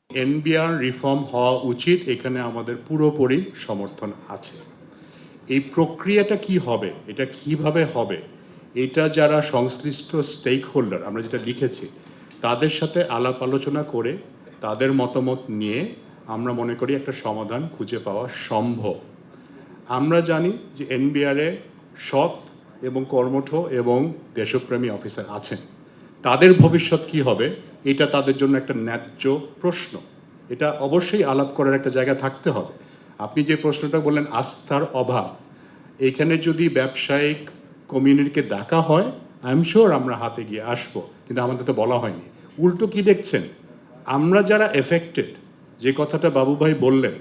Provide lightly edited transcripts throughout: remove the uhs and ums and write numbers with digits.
NBR reform হওয়া উচিত, এখানে আমাদের পুরোপুরি সমর্থন আছে। এই প্রক্রিয়াটা কি হবে, এটা কিভাবে হবে, এটা যারা সংশ্লিষ্ট স্টেক হোল্ডার আমরা যেটা লিখেছি তাদের সাথে আলাপ আলোচনা করে তাদের মতামত নিয়ে আমরা মনে করি একটা সমাধান খুঁজে পাওয়া সম্ভব। আমরা জানি যে এনবিআরে সৎ এবং কর্মঠ এবং দেশপ্রেমী অফিসার আছেন, তাদের ভবিষ্যৎ কি হবে এটা তাদের জন্য একটা ন্যায্য প্রশ্ন। এটা অবশ্যই আলাপ করার একটা জায়গা থাকতে হবে। আপনি যে প্রশ্নটা বললেন আস্থার অভাব, এখানে যদি ব্যবসায়িক কমিউনিটিকে ডাকা হয় আই এম শিওর আমরা হাতে গিয়ে আসবো, কিন্তু আমাদের তো বলা হয়নি। উল্টো কি দেখছেন, আমরা যারা এফেক্টেড, যে কথাটা বাবু ভাই বললেন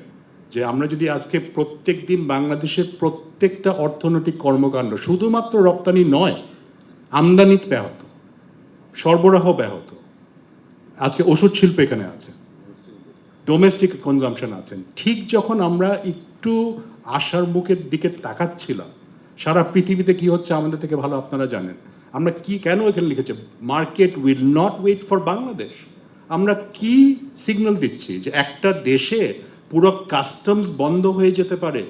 যে আমরা যদি আজকে প্রত্যেক দিন বাংলাদেশের প্রত্যেকটা অর্থনৈতিক কর্মকাণ্ড, শুধুমাত্র রপ্তানি নয়, আমদানি ব্যাহত, সরবরাহ ব্যাহত, আজকে ওষুধ শিল্প এখানে আছে, ডোমেস্টিক কনজামশন আছেন, ঠিক যখন আমরা একটু আশার বুকের দিকে তাকাচ্ছিলাম, সারা পৃথিবীতে কি হচ্ছে আমাদের থেকে ভালো আপনারা জানেন। আমরা কি কেন এখানে লিখেছি market will not wait for Bangladesh. আমরা কি সিগন্যাল দিচ্ছি যে একটা দেশে পুরো কাস্টমস বন্ধ হয়ে যেতে পারে?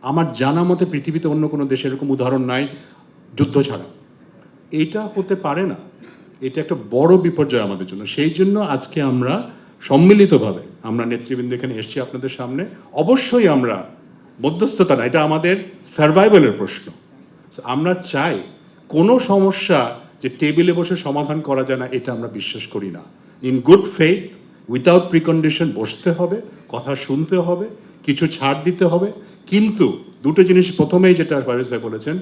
আমার জানা মতে পৃথিবীতে অন্য কোনো দেশে এরকম উদাহরণ নাই যুদ্ধ ছাড়া। এটা হতে পারে না, এটা একটা বড় বিপর্যয় আমাদের জন্য। সেই জন্য আজকে আমরা সম্মিলিতভাবে আমরা নেতৃবৃন্দ এখানে এসেছি আপনাদের সামনে। অবশ্যই আমরা মধ্যস্থতা না, এটা আমাদের সার্ভাইভালের প্রশ্ন। আমরা চাই কোনো সমস্যা যে টেবিলে বসে সমাধান করা যায় না, এটা আমরা বিশ্বাস করি না। In good faith, without precondition বসতে হবে, কথা শুনতে হবে, কিছু ছাড় দিতে হবে। কিন্তু দুটো জিনিস, প্রথমেই যেটা ফারিস ভাই বলেছেন,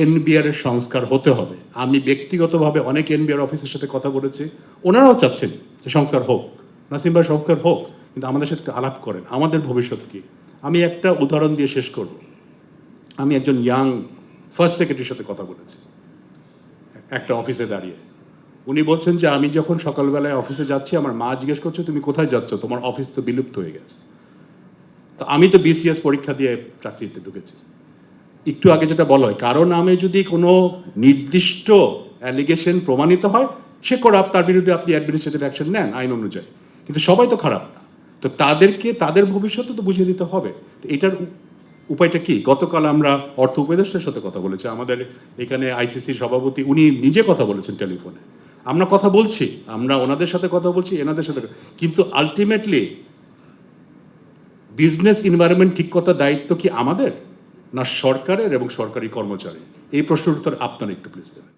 এনবিআর এর সংস্কার হতে হবে। আমি ব্যক্তিগতভাবে অনেক এনবিআর অফিসের সাথে কথা বলেছি, ওনারাও চাচ্ছেন যে সংস্কার হোক, নাসিম ভাই সংস্কার হোক, কিন্তু আমাদের সাথে আলাপ করেন আমাদের ভবিষ্যৎ কি। আমি একটা উদাহরণ দিয়ে শেষ করব। আমি একজন ইয়াং ফার্স্ট সেক্রেটারির সাথে কথা বলেছি একটা অফিসে দাঁড়িয়ে। উনি বলছেন যে আমি যখন সকালবেলায় অফিসে যাচ্ছি আমার মা জিজ্ঞেস করছে তুমি কোথায় যাচ্ছ, তোমার অফিস তো বিলুপ্ত হয়ে গেছে। তো আমি তো বিসিএস পরীক্ষা দিয়ে চাকরিতে ঢুকেছি। একটু আগে যেটা বলা হয়, কারো নামে যদি কোনো নির্দিষ্ট অ্যালিগেশন প্রমাণিত হয় সে করাপ্ট, তার বিরুদ্ধে আপনি অ্যাডমিনিস্ট্রেটিভ অ্যাকশন নেন আইন অনুযায়ী, কিন্তু সবাই তো খারাপ না। তো তাদেরকে তাদের ভবিষ্যৎ তো বুঝিয়ে দিতে হবে। তো এটার উপায়টা কি? গতকাল আমরা অর্থ উপদেষ্টার সাথে কথা বলেছি, আমাদের এখানে আইসিসির সভাপতি উনি নিজে কথা বলেছেন টেলিফোনে। আমরা কথা বলছি, আমরা ওনাদের সাথে কথা বলছি, এনাদের সাথে, কিন্তু আলটিমেটলি বিজনেস এনভায়রনমেন্ট ঠিক করার দায়িত্ব কি আমাদের না সরকারের এবং সরকারি কর্মচারী? এই প্রশ্নের উত্তর আপনারা একটু প্লিজ দেবেন।